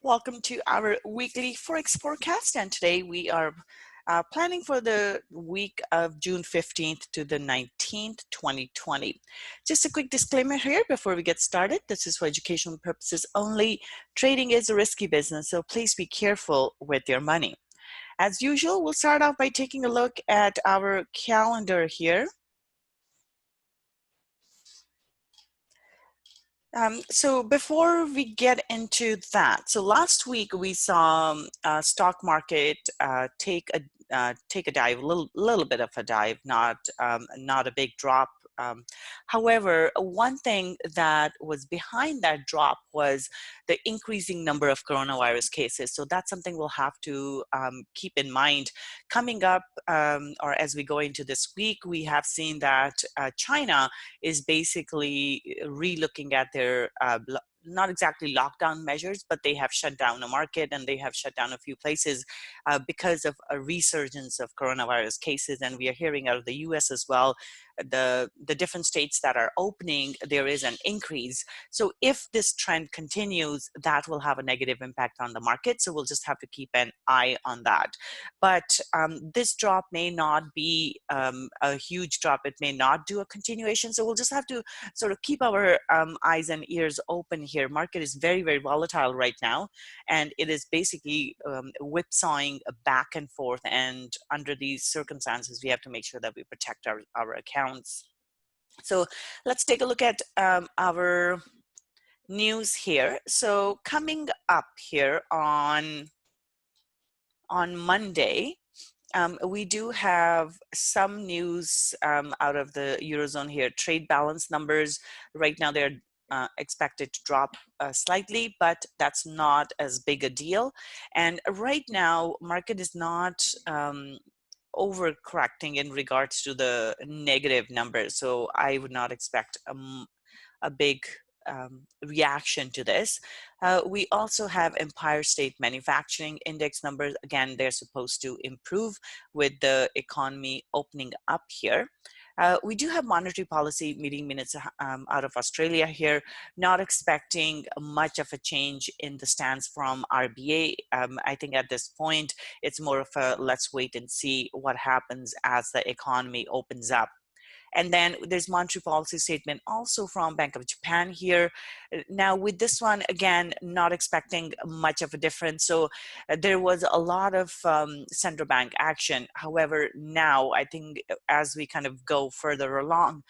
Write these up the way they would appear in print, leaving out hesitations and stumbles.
Welcome to our weekly Forex forecast, and today we are planning for the week of June 15th to the 19th, 2020. Just a quick disclaimer here before we get started. This is for educational purposes only. Trading is a risky business, so please be careful with your money. As usual, we'll start off by taking a look at our calendar here. So before we get into that, so last week we saw stock market take a dive, a little bit of a dive, not a big drop. However, one thing that was behind that drop was the increasing number of coronavirus cases. So that's something we'll have to keep in mind. Coming up, or as we go into this week, we have seen that China is basically re-looking at their not exactly lockdown measures, but they have shut down a market and they have shut down a few places because of a resurgence of coronavirus cases. And we are hearing out of the US as well, the different states that are opening, there is an increase. So if this trend continues, that will have a negative impact on the market. So we'll just have to keep an eye on that. But this drop may not be a huge drop. It may not do a continuation. So we'll just have to sort of keep our eyes and ears open here. Market is very, very volatile right now, and it is basically whipsawing back and forth. And under these circumstances, we have to make sure that we protect our accounts. So let's take a look at our news here. So coming up here on Monday, we do have some news out of the Eurozone here. Trade balance numbers, right now they're expected to drop slightly, but that's not as big a deal. And right now, market is not overcorrecting in regards to the negative numbers. So I would not expect a big reaction to this. We also have Empire State Manufacturing Index numbers. Again, they're supposed to improve with the economy opening up here. We do have monetary policy meeting minutes out of Australia here. Not expecting much of a change in the stance from RBA. I think at this point, it's more of a let's wait and see what happens as the economy opens up. And then there's monetary policy statement also from Bank of Japan here. Now with this one, again, not expecting much of a difference. So there was a lot of central bank action. However, now I think as we kind of go further along,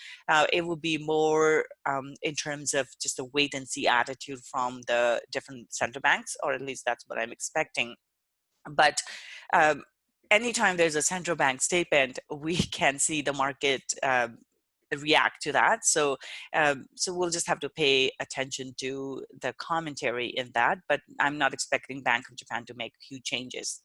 it will be more in terms of just a wait and see attitude from the different central banks, or at least that's what I'm expecting. But anytime there's a central bank statement, we can see the market react to that. So we'll just have to pay attention to the commentary in that, but I'm not expecting Bank of Japan to make huge changes.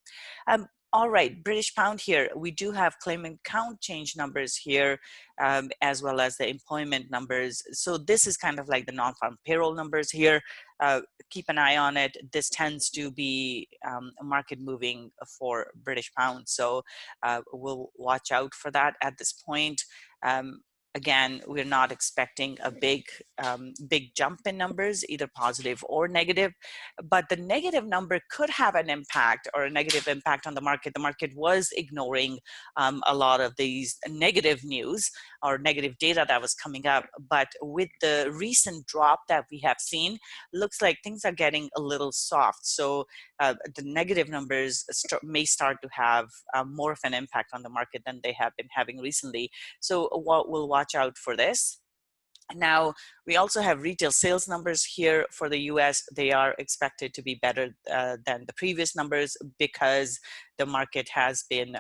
All right, British pound here. We do have claimant count change numbers here, as well as the employment numbers. So this is kind of like the non-farm payroll numbers here. Keep an eye on it. This tends to be market moving for British pound. So we'll watch out for that at this point. Again, we're not expecting a big jump in numbers, either positive or negative, but the negative number could have an impact or a negative impact on the market. The market was ignoring a lot of these negative news or negative data that was coming up, but with the recent drop that we have seen, looks like things are getting a little soft. So the negative numbers may start to have more of an impact on the market than they have been having recently. So we'll watch out for this. Now, we also have retail sales numbers here for the US. They are expected to be better than the previous numbers because the market has been,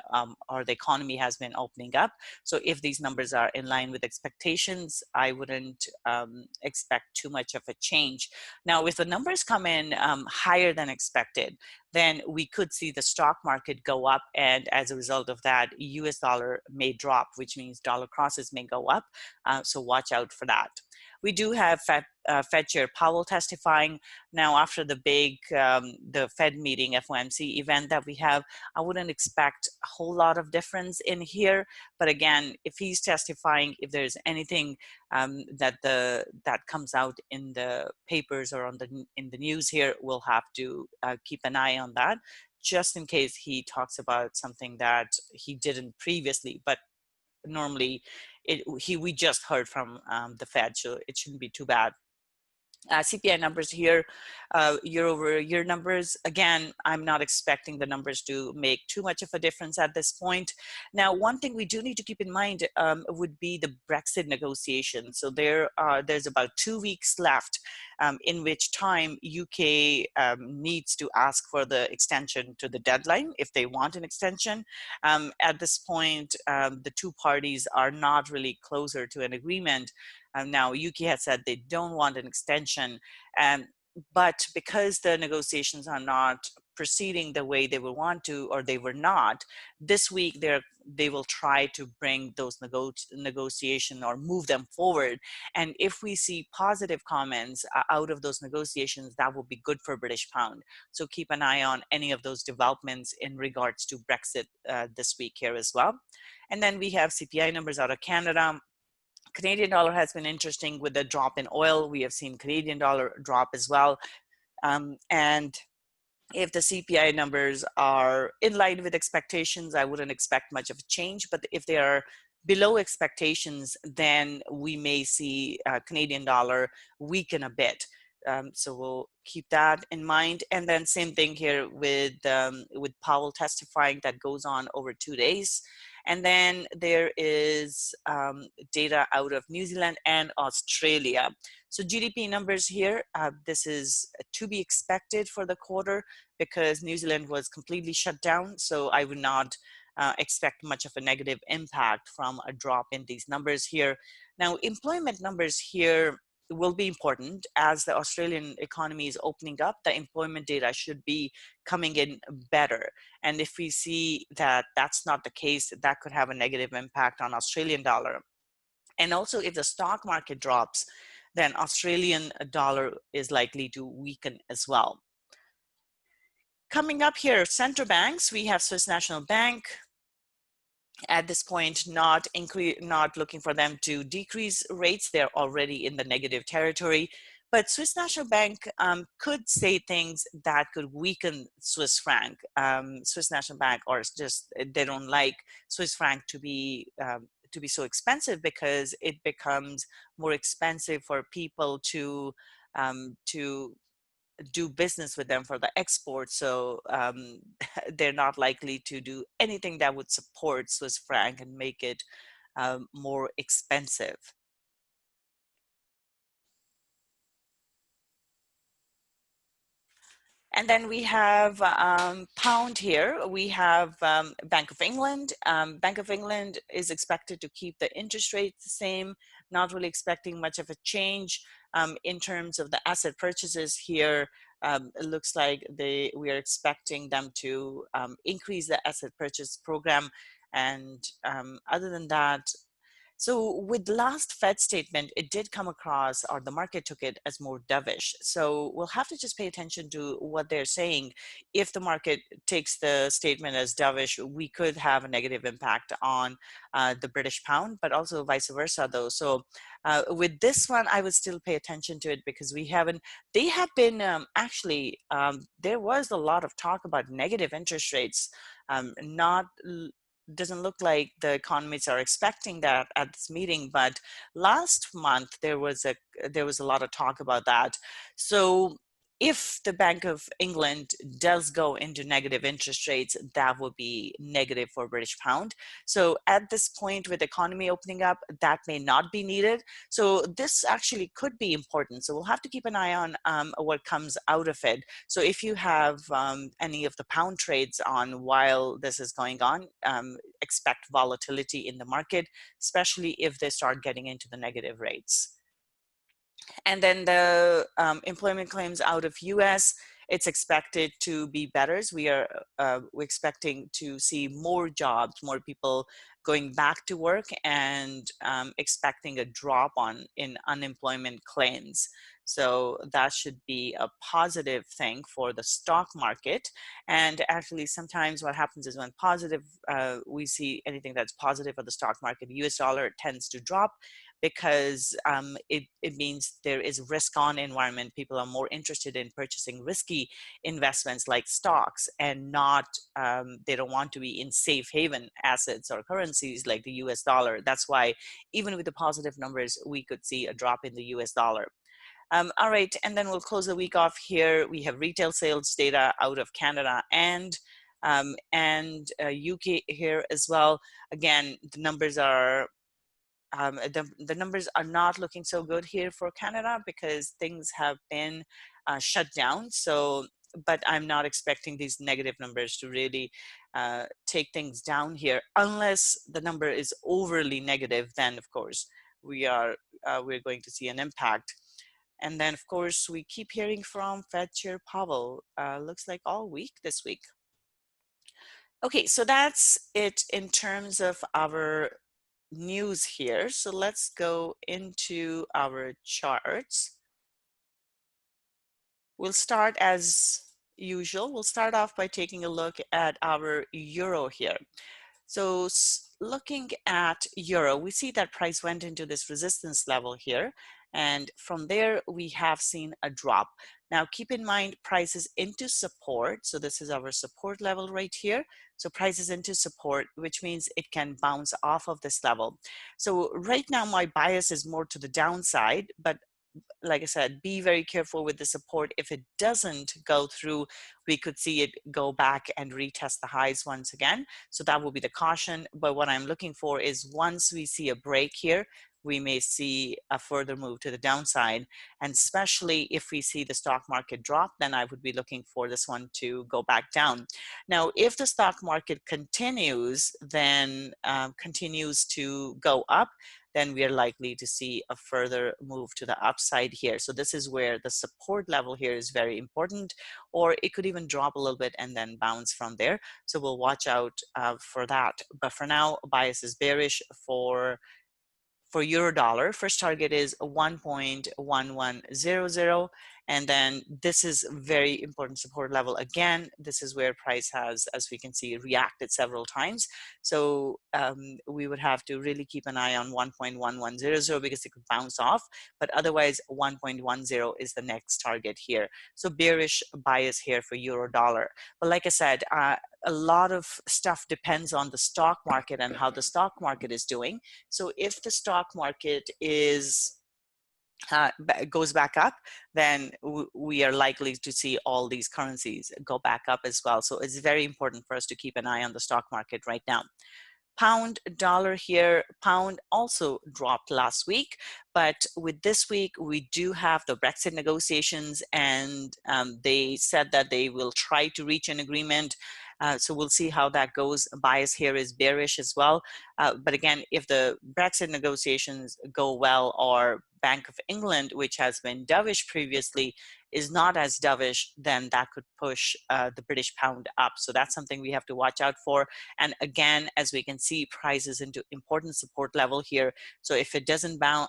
or the economy has been opening up. So if these numbers are in line with expectations, I wouldn't expect too much of a change. Now, if the numbers come in higher than expected, then we could see the stock market go up. And as a result of that, US dollar may drop, which means dollar crosses may go up. So watch out for that. We do have Fed Chair Powell testifying. Now, after the big, the Fed meeting, FOMC event that we have, I wouldn't expect a whole lot of difference in here. But again, if he's testifying, if there's anything that comes out in the papers or in the news here, we'll have to keep an eye on that, just in case he talks about something that he didn't previously. But normally, we just heard from the Fed, so it shouldn't be too bad. CPI numbers here, year-over-year numbers. Again, I'm not expecting the numbers to make too much of a difference at this point. Now, one thing we do need to keep in mind would be the Brexit negotiations. So there's about 2 weeks left, in which time UK needs to ask for the extension to the deadline if they want an extension. At this point, the two parties are not really closer to an agreement. Now, UK has said they don't want an extension, but because the negotiations are not proceeding the way they would want to, or they were not, this week they will try to bring those negotiations or move them forward. And if we see positive comments out of those negotiations, that will be good for British pound. So keep an eye on any of those developments in regards to Brexit this week here as well. And then we have CPI numbers out of Canada. Canadian dollar has been interesting with the drop in oil. We have seen Canadian dollar drop as well. And if the CPI numbers are in line with expectations, I wouldn't expect much of a change. But if they are below expectations, then we may see Canadian dollar weaken a bit. So we'll keep that in mind. And then same thing here with Powell testifying, that goes on over 2 days. And then there is data out of New Zealand and Australia. So GDP numbers here, this is to be expected for the quarter because New Zealand was completely shut down. So I would not expect much of a negative impact from a drop in these numbers here. Now, employment numbers here will be important as the Australian economy is opening up. The employment data should be coming in better. And if we see that that's not the case, that could have a negative impact on Australian dollar. And also if the stock market drops, then Australian dollar is likely to weaken as well. Coming up here, central banks, we have Swiss National Bank. At this point, not looking for them to decrease rates. They're already in the negative territory. But Swiss National Bank could say things that could weaken Swiss franc. Swiss National Bank, or just they don't like Swiss franc to be so expensive because it becomes more expensive for people to do business with them for the export. So they're not likely to do anything that would support Swiss franc and make it more expensive. And then we have pound here. We have Bank of England. Bank of England is expected to keep the interest rate the same, not really expecting much of a change. In terms of the asset purchases here, it looks like we are expecting them to increase the asset purchase program. And other than that, so with the last Fed statement, it did come across, or the market took it as more dovish. So we'll have to just pay attention to what they're saying. If the market takes the statement as dovish, we could have a negative impact on the British pound, but also vice versa though. So with this one, I would still pay attention to it because they have been actually, there was a lot of talk about negative interest rates, doesn't look like the economists are expecting that at this meeting, but last month there was a lot of talk about that. So if the Bank of England does go into negative interest rates, that would be negative for British pound. So at this point with the economy opening up, that may not be needed. So this actually could be important. So we'll have to keep an eye on what comes out of it. So if you have any of the pound trades on while this is going on, expect volatility in the market, especially if they start getting into the negative rates. And then the employment claims out of US, it's expected to be better. So we're expecting to see more jobs, more people going back to work, and expecting a drop in unemployment claims. So that should be a positive thing for the stock market. And actually, sometimes what happens is when positive, we see anything that's positive for the stock market, US dollar tends to drop, because it means there is risk on environment. People are more interested in purchasing risky investments like stocks, and not, they don't want to be in safe haven assets or currencies like the US dollar. That's why even with the positive numbers, we could see a drop in the US dollar. All right, and then we'll close the week off here. We have retail sales data out of Canada and UK here as well. Again, the numbers are the numbers are not looking so good here for Canada because things have been shut down. So, but I'm not expecting these negative numbers to really take things down here, unless the number is overly negative. Then, of course, we're going to see an impact. And then, of course, we keep hearing from Fed Chair Powell. Looks like all week this week. Okay, so that's it in terms of our news here. So let's go into our charts. We'll start as usual. We'll start off by taking a look at our euro here. So looking at euro, we see that price went into this resistance level here, and from there we have seen a drop. Now keep in mind, price is into support, so this is our support level right here. So price is into support, which means it can bounce off of this level. So right now my bias is more to the downside, but like I said, be very careful with the support. If it doesn't go through, we could see it go back and retest the highs once again. So that will be the caution. But what I'm looking for is, once we see a break here, we may see a further move to the downside. And especially if we see the stock market drop, then I would be looking for this one to go back down. Now, if the stock market continues, then continues to go up, then we are likely to see a further move to the upside here. So this is where the support level here is very important, or it could even drop a little bit and then bounce from there. So we'll watch out for that. But for now, bias is bearish for euro dollar. First target is 1.1100, and then this is very important support level. Again, this is where price has, as we can see, reacted several times. So we would have to really keep an eye on 1.1100 because it could bounce off, but otherwise 1.10 is the next target here. So bearish bias here for euro dollar. But like I said, a lot of stuff depends on the stock market and how the stock market is doing. So if the stock market is goes back up, then we are likely to see all these currencies go back up as well. So it's very important for us to keep an eye on the stock market right now. Pound dollar here, pound also dropped last week, but with this week we do have the Brexit negotiations, and they said that they will try to reach an agreement. So we'll see how that goes. Bias here is bearish as well. But again, if the Brexit negotiations go well, or Bank of England, which has been dovish previously, is not as dovish, then that could push the British pound up. So that's something we have to watch out for. And again, as we can see, price is into important support level here. So if it doesn't go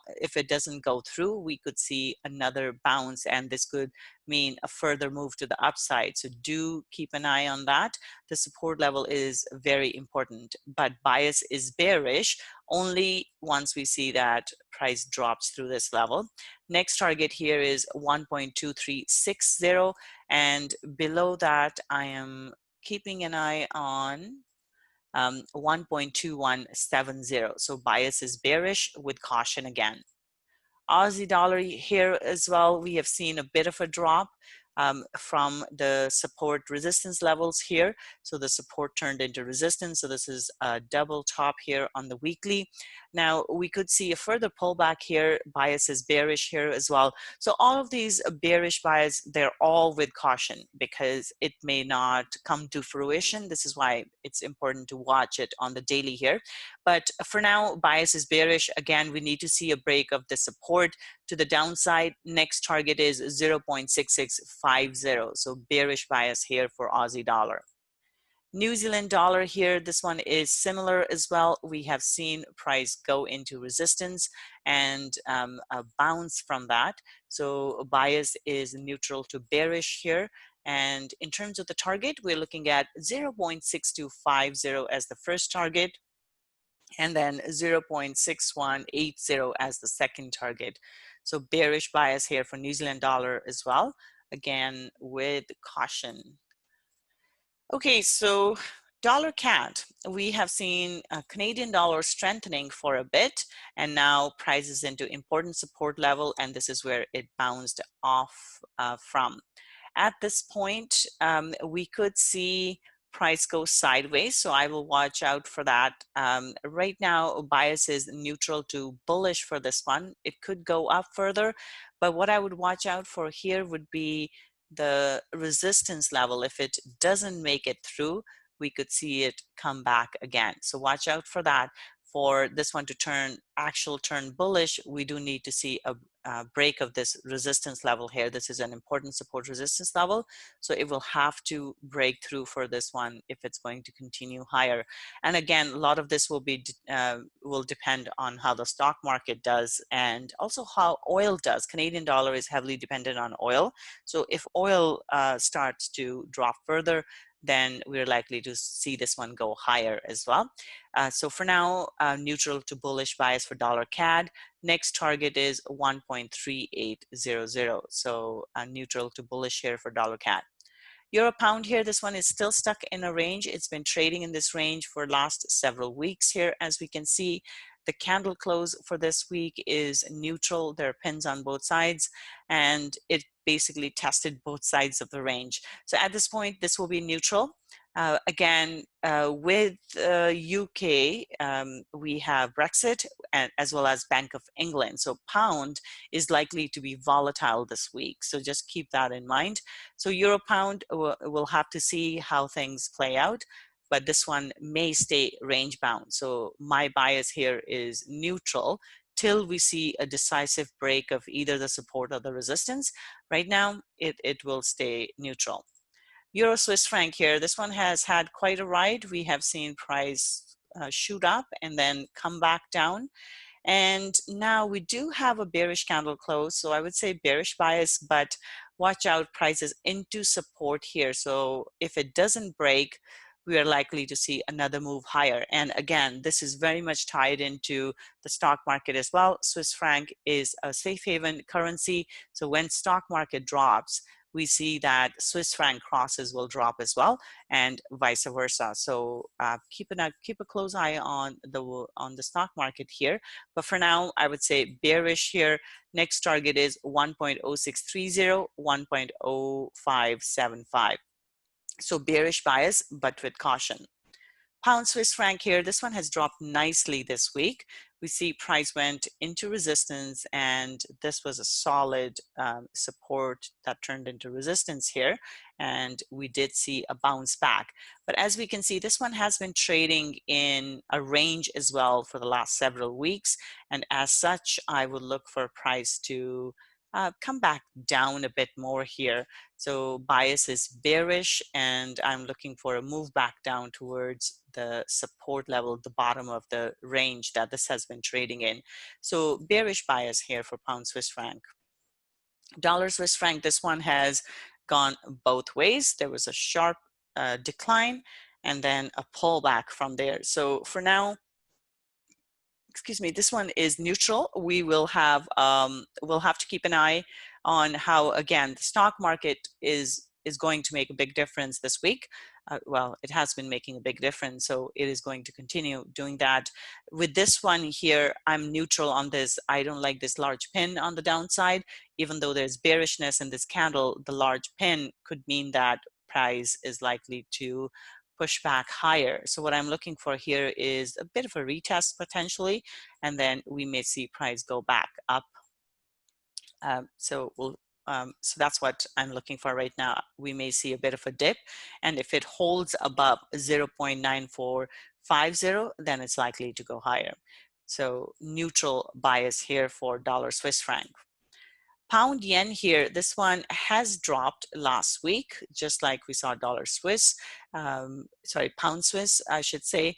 through, we could see another bounce, and this could mean a further move to the upside. So do keep an eye on that. The support level is very important, but bias is bearish only once we see that price drops through this level. Next target here is 1.2360, and below that I am keeping an eye on 1.2170. So bias is bearish with caution again. Aussie dollar here as well, we have seen a bit of a drop from the support resistance levels here. So the support turned into resistance. So this is a double top here on the weekly. Now we could see a further pullback here. Bias is bearish here as well. So all of these bearish bias, they're all with caution because it may not come to fruition. This is why it's important to watch it on the daily here. But for now, bias is bearish. Again, we need to see a break of the support to the downside. Next target is 0.6650. So bearish bias here for Aussie dollar. New Zealand dollar here, this one is similar as well. We have seen price go into resistance and a bounce from that. So bias is neutral to bearish here. And in terms of the target, we're looking at 0.6250 as the first target, and then 0.6180 as the second target. So bearish bias here for New Zealand dollar as well, again with caution. Okay, so dollar CAD, we have seen Canadian dollar strengthening for a bit, and now price is into important support level, and this is where it bounced off from. At this point, we could see price go sideways, so I will watch out for that. Right now, bias is neutral to bullish for this one. It could go up further, but what I would watch out for here would be the resistance level. If it doesn't make it through, we could see it come back again. So watch out for that. For this one to turn bullish, we do need to see a break of this resistance level here. This is an important support resistance level, so it will have to break through for this one if it's going to continue higher. And again, a lot of this will depend on how the stock market does and also how oil does. Canadian dollar is heavily dependent on oil, so if oil starts to drop further, then we're likely to see this one go higher as well. So for now, neutral to bullish bias for dollar CAD. Next target is 1.3800. So neutral to bullish here for dollar CAD. Euro pound here, this one is still stuck in a range. It's been trading in this range for last several weeks here. As we can see, the candle close for this week is neutral. There are pins on both sides, and it basically tested both sides of the range. So at this point, this will be neutral. Again, with UK, we have Brexit and as well as Bank of England. So pound is likely to be volatile this week. So just keep that in mind. So euro pound, we'll have to see how things play out, but this one may stay range bound. So my bias here is neutral till we see a decisive break of either the support or the resistance. Right now, it will stay neutral. Euro Swiss franc here, this one has had quite a ride. We have seen price shoot up and then come back down. And now we do have a bearish candle close. So I would say bearish bias, but watch out, prices into support here. So if it doesn't break, we are likely to see another move higher. And again, this is very much tied into the stock market as well. Swiss franc is a safe haven currency. So when stock market drops, we see that Swiss franc crosses will drop as well, and vice versa. So keep a close eye on the stock market here. But for now, I would say bearish here. Next target is 1.0630, 1.0575. So bearish bias, but with caution. Pound Swiss franc here, this one has dropped nicely this week. We see price went into resistance, and this was a solid support that turned into resistance here, and we did see a bounce back. But as we can see, this one has been trading in a range as well for the last several weeks, and as such, I would look for price to come back down a bit more here. So bias is bearish, and I'm looking for a move back down towards the support level, the bottom of the range that this has been trading in. So bearish bias here for pound Swiss franc. Dollar Swiss franc, this one has gone both ways. There was a sharp decline and then a pullback from there. So for now, excuse me, this one is neutral. We will have we'll have to keep an eye on how, again, the stock market is going to make a big difference this week. Well, it has been making a big difference, so it is going to continue doing that. With this one here, I'm neutral on this. I don't like this large pin on the downside. Even though there's bearishness in this candle, the large pin could mean that price is likely to push back higher. So what I'm looking for here is a bit of a retest potentially, and then we may see price go back up. So that's what I'm looking for right now. We may see a bit of a dip, and if it holds above 0.9450, then it's likely to go higher. So neutral bias here for dollar Swiss franc. Pound yen here, this one has dropped last week, just like we saw dollar Swiss, pound Swiss, I should say.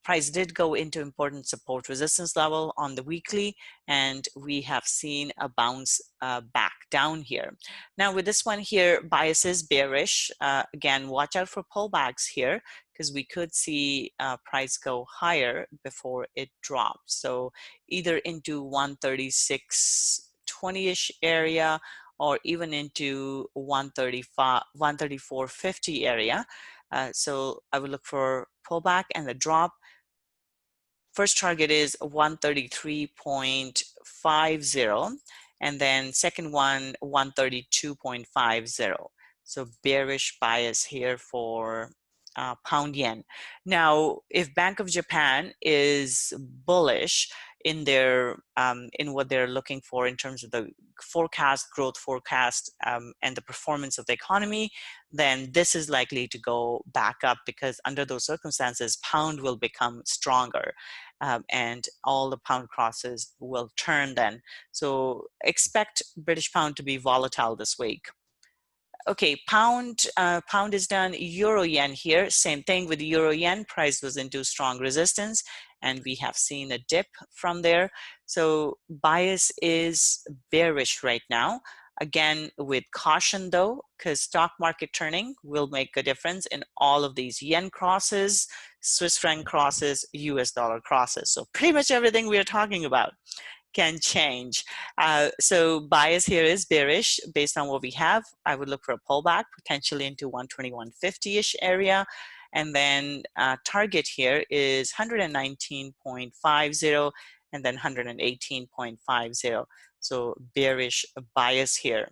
Price did go into important support resistance level on the weekly, and we have seen a bounce back down here. Now with this one here, bias is bearish. Again, watch out for pullbacks here, because we could see price go higher before it drops. So either into 136.20-ish area, or even into 134.50 area. So I would look for pullback and the drop. First target is 133.50, and then second one 132.50. So bearish bias here for pound yen. Now, if Bank of Japan is bullish in their in what they're looking for in terms of the forecast, growth forecast, and the performance of the economy, then this is likely to go back up, because under those circumstances, pound will become stronger. And all the pound crosses will turn then. So expect British pound to be volatile this week. Okay, pound is done. Euro yen here, same thing with the euro yen. Price was into strong resistance, and we have seen a dip from there. So bias is bearish right now. Again, with caution though, because stock market turning will make a difference in all of these yen crosses, Swiss franc crosses, US dollar crosses. So pretty much everything we are talking about can change. So bias here is bearish based on what we have. I would look for a pullback potentially into 121.50-ish area. And then target here is 119.50 and then 118.50. So bearish bias here.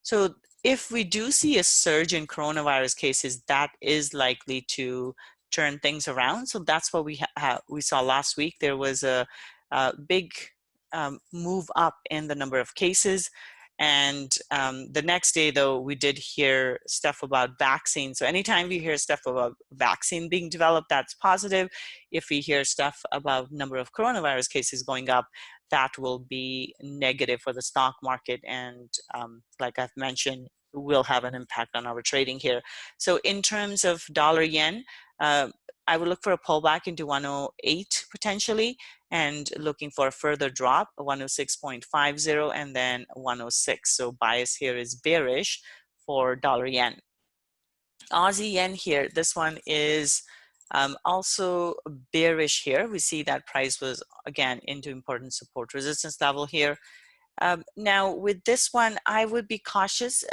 So if we do see a surge in coronavirus cases, that is likely to turn things around. So that's what we saw last week. There was a big move up in the number of cases. And the next day, though, we did hear stuff about vaccine. So anytime we hear stuff about vaccine being developed, that's positive. If we hear stuff about number of coronavirus cases going up, that will be negative for the stock market. And like I've mentioned, will have an impact on our trading here. So in terms of dollar yen, I would look for a pullback into 108 potentially, and looking for a further drop, 106.50 and then 106. So bias here is bearish for dollar yen. Aussie yen here, this one is also bearish here. We see that price was again into important support resistance level here. Now with this one, I would be cautious.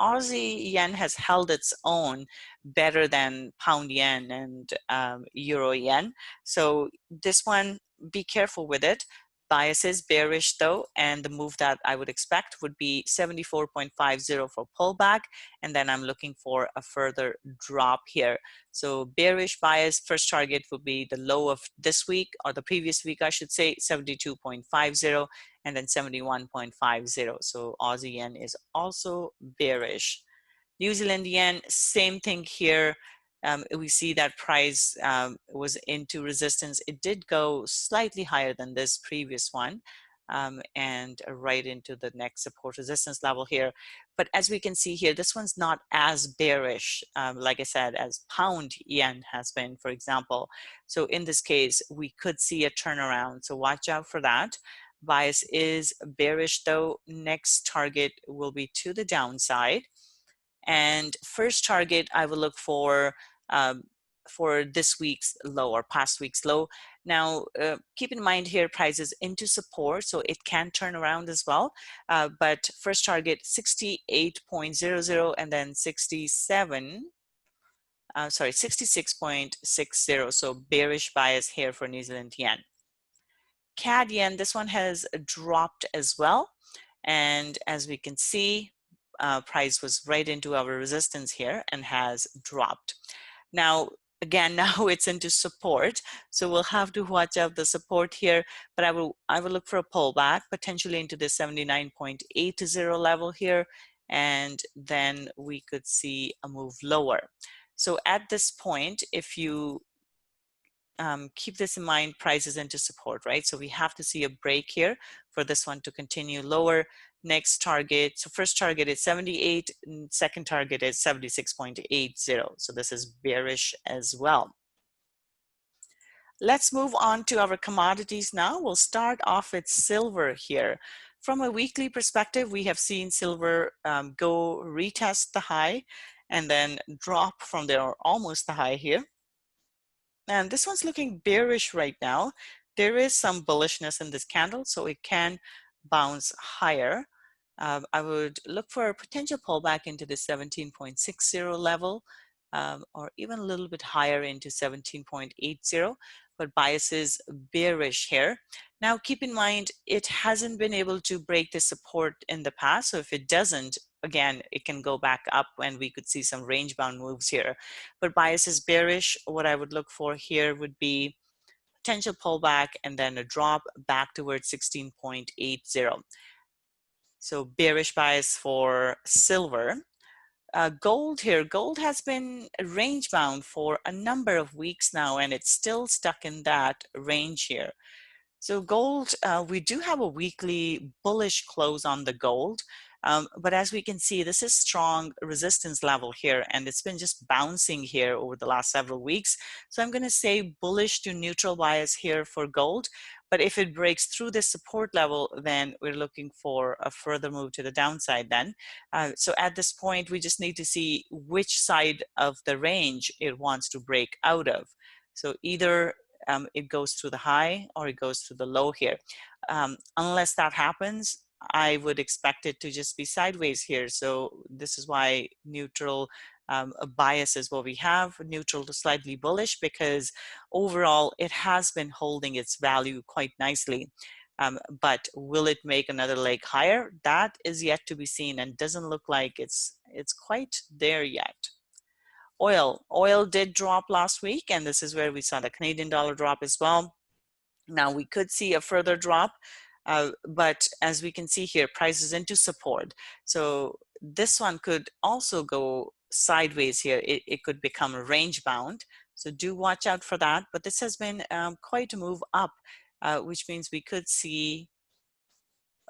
Aussie yen has held its own better than pound yen and euro yen. So this one, be careful with it. Bias is bearish though, and the move that I would expect would be 74.50 for pullback, and then I'm looking for a further drop here. So bearish bias, first target would be the low of this week, or the previous week I should say, 72.50, and then 71.50. So Aussie yen is also bearish. New Zealand yen, same thing here. We see that price was into resistance. It did go slightly higher than this previous one, and right into the next support resistance level here. But as we can see here, this one's not as bearish, like I said, as pound yen has been, for example. So in this case, we could see a turnaround. So watch out for that. Bias is bearish though. Next target will be to the downside. And first target I will look for this week's low or past week's low. Now, keep in mind here, prices into support, so it can turn around as well. But first target 68.00 and then 66.60. So bearish bias here for New Zealand yen. CAD yen, this one has dropped as well. And as we can see, price was right into our resistance here and has dropped. Now, again, now it's into support. So we'll have to watch out the support here, but I will look for a pullback, potentially into the 79.80 level here. And then we could see a move lower. So at this point, if you keep this in mind, price is into support, right? So we have to see a break here for this one to continue lower. next target, so first target is 78, and second target is 76.80. So this is bearish as well. Let's move on to our commodities now. We'll start off with silver here. From a weekly perspective, we have seen silver go retest the high and then drop from there, or almost the high here. And this one's looking bearish right now. There is some bullishness in this candle, so it can bounce higher. I would look for a potential pullback into the 17.60 level, or even a little bit higher into 17.80, but bias is bearish here. Now keep in mind, it hasn't been able to break the support in the past, so if it doesn't, again, it can go back up when we could see some range bound moves here. But bias is bearish. What I would look for here would be potential pullback and then a drop back towards 16.80. So bearish bias for silver. Gold here, gold has been range bound for a number of weeks now, and it's still stuck in that range here. So gold, we do have a weekly bullish close on the gold, but as we can see, this is strong resistance level here, and it's been just bouncing here over the last several weeks. So I'm going to say bullish to neutral bias here for gold, but if it breaks through this support level, then we're looking for a further move to the downside then. So at this point, we just need to see which side of the range it wants to break out of. So either it goes through the high or it goes through the low here. Unless that happens, I would expect it to just be sideways here. So this is why neutral bias is what we have, neutral to slightly bullish, because overall it has been holding its value quite nicely. But will it make another leg higher? That is yet to be seen and doesn't look like it's quite there yet. Oil did drop last week, and this is where we saw the Canadian dollar drop as well. Now we could see a further drop, but as we can see here, prices into support. So this one could also go sideways here. It could become range bound. So do watch out for that. But this has been quite a move up, which means we could see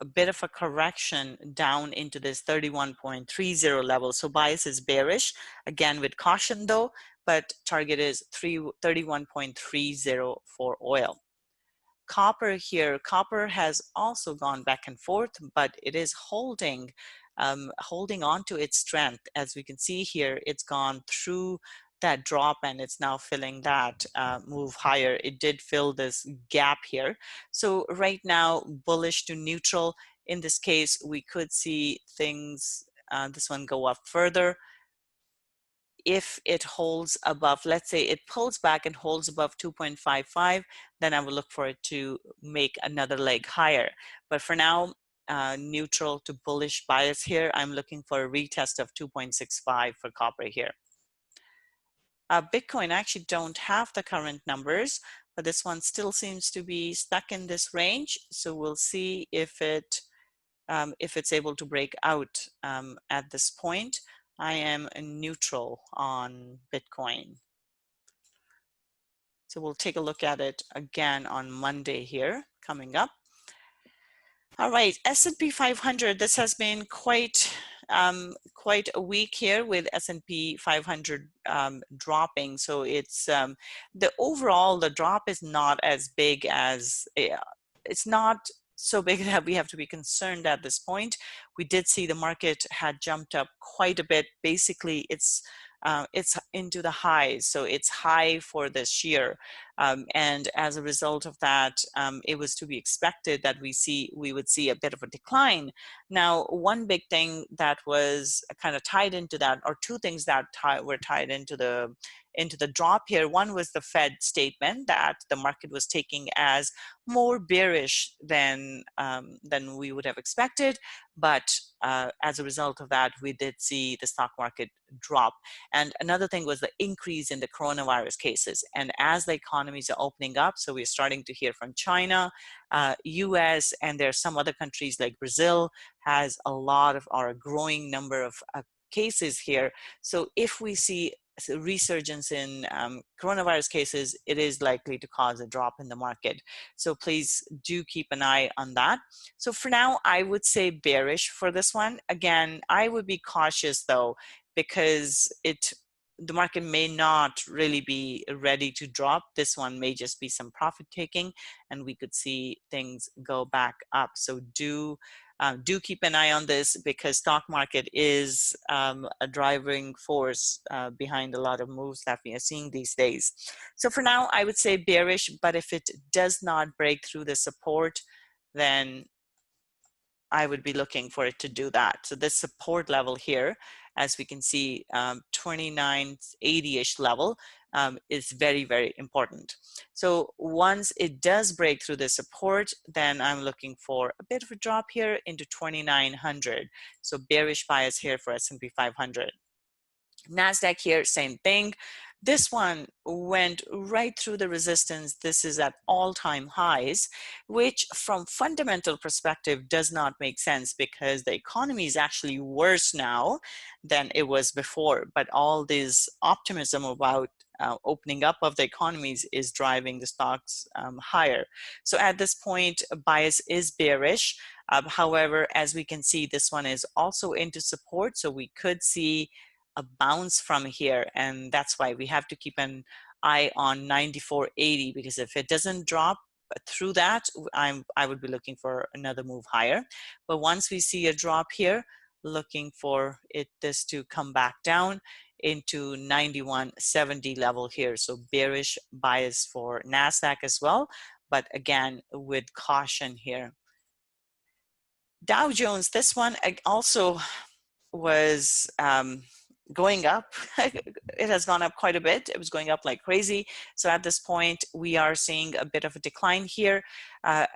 a bit of a correction down into this 31.30 level. So bias is bearish, again with caution though, but target is 31.30 for oil. Copper here, copper has also gone back and forth, but it is holding on to its strength. As we can see here, it's gone through that drop and it's now filling that move higher. It did fill this gap here. So right now, bullish to neutral. In this case, we could see things, this one go up further. If it holds above, let's say it pulls back and holds above 2.55, then I will look for it to make another leg higher. But for now, neutral to bullish bias here. I'm looking for a retest of 2.65 for copper here. Bitcoin, I actually don't have the current numbers, but this one still seems to be stuck in this range. So we'll see if it's able to break out at this point. I am neutral on Bitcoin. So we'll take a look at it again on Monday here coming up. All right, S&P 500, this has been quite a week here with S&P 500 dropping. So it's the drop is not as big as, it's not so big that we have to be concerned at this point. We did see the market had jumped up quite a bit. Basically, it's into the highs, so it's high for this year, and as a result of that, it was to be expected that we would see a bit of a decline. Now, one big thing that was kind of tied into that, or two things that were tied into the drop here. One was the Fed statement that the market was taking as more bearish than we would have expected, but as a result of that, we did see the stock market drop. And another thing was the increase in the coronavirus cases. And as the economies are opening up, so we're starting to hear from China, US, and there are some other countries like Brazil has a lot of, or a growing number of cases here. So if we see resurgence in coronavirus cases, it is likely to cause a drop in the market. So please do keep an eye on that. So for now, I would say bearish for this one. Again, I would be cautious though, because the market may not really be ready to drop. This one may just be some profit taking, and we could see things go back up. So do keep an eye on this, because stock market is a driving force behind a lot of moves that we are seeing these days. So for now, I would say bearish, but if it does not break through the support, then I would be looking for it to do that. So this support level here, as we can see, 2980-ish level is very, very important. So once it does break through the support, then I'm looking for a bit of a drop here into 2900. So bearish bias here for S&P 500. Nasdaq here, same thing. This one went right through the resistance. This is at all-time highs, which from fundamental perspective does not make sense, because the economy is actually worse now than it was before. But all this optimism about opening up of the economies is driving the stocks higher. So at this point, bias is bearish. However, as we can see, this one is also into support. So we could see a bounce from here, and that's why we have to keep an eye on 94.80, because if it doesn't drop through that, I would be looking for another move higher. But once we see a drop here, looking for this to come back down into 91.70 level here. So bearish bias for Nasdaq as well, but again with caution here. Dow Jones, this one also was going up. It has gone up quite a bit. It was going up like crazy. So at this point, we are seeing a bit of a decline here.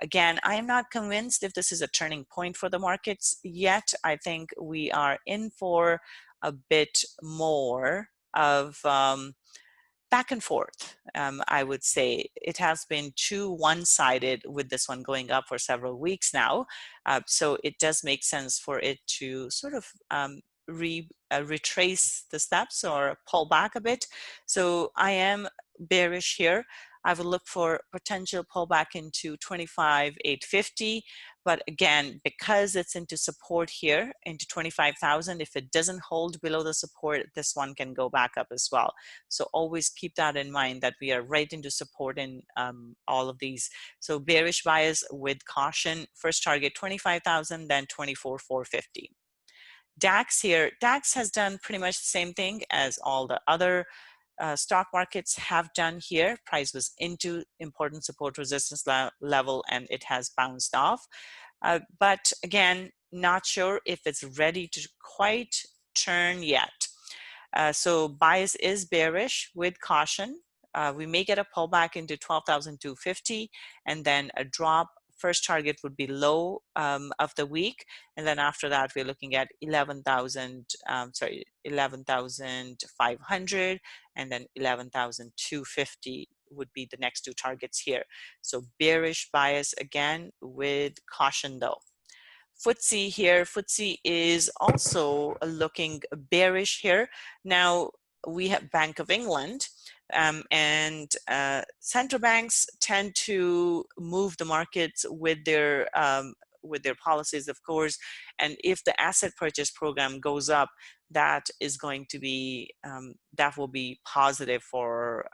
Again, I am not convinced if this is a turning point for the markets yet. I think we are in for a bit more of back and forth. I would say it has been too one-sided with this one going up for several weeks now. So it does make sense for it to sort of retrace the steps or pull back a bit. So I am bearish here. I would look for potential pullback into 25,850. But again, because it's into support here, into 25,000, if it doesn't hold below the support, this one can go back up as well. So always keep that in mind, that we are right into support in all of these. So bearish bias with caution. First target 25,000, then 24,450. DAX here, DAX has done pretty much the same thing as all the other stock markets have done here. Price was into important support resistance level, and it has bounced off. But again, not sure if it's ready to quite turn yet. So bias is bearish with caution. We may get a pullback into 12,250, and then a drop. First target would be low of the week, and then after that we're looking at 11,500, and then 11,250 would be the next two targets here. So bearish bias again with caution though. FTSE here, FTSE is also looking bearish here. Now we have Bank of England. And central banks tend to move the markets with their policies, of course. And if the asset purchase program goes up, that is going to be that will be positive for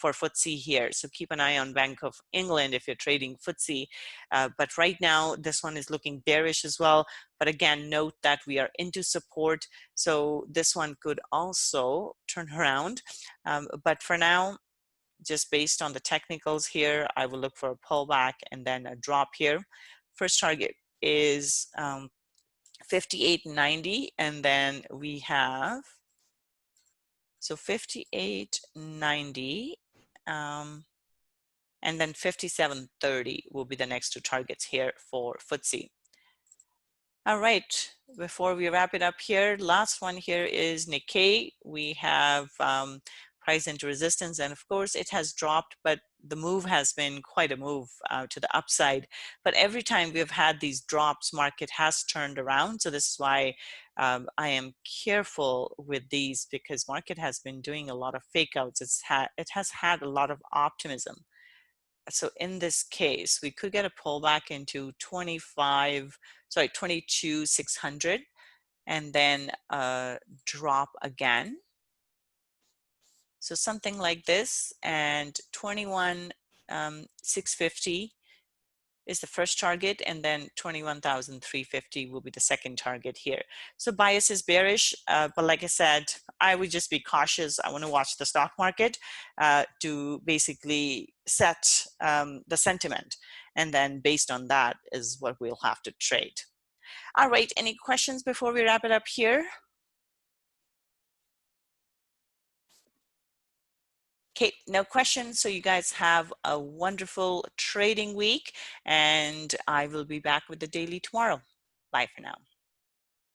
FTSE here. So keep an eye on Bank of England if you're trading FTSE. But right now, this one is looking bearish as well. But again, note that we are into support. So this one could also turn around. But for now, just based on the technicals here, I will look for a pullback and then a drop here. First target is 58.90, and then we have, so 58.90, and then 57.30 will be the next two targets here for FTSE. All right, before we wrap it up here, last one here is Nikkei. We have price into resistance, and of course it has dropped, but the move has been quite a move to the upside. But every time we've had these drops, market has turned around. So this is why I am careful with these, because market has been doing a lot of fake outs. It has had a lot of optimism. So in this case, we could get a pullback into 22,600, and then drop again. So something like this, and 21,650 is the first target, and then 21,350 will be the second target here. So bias is bearish, but like I said, I would just be cautious. I want to watch the stock market to basically set the sentiment, and then based on that is what we'll have to trade. All right, any questions before we wrap it up here? Okay, no questions. So you guys have a wonderful trading week, and I will be back with the daily tomorrow. Bye for now.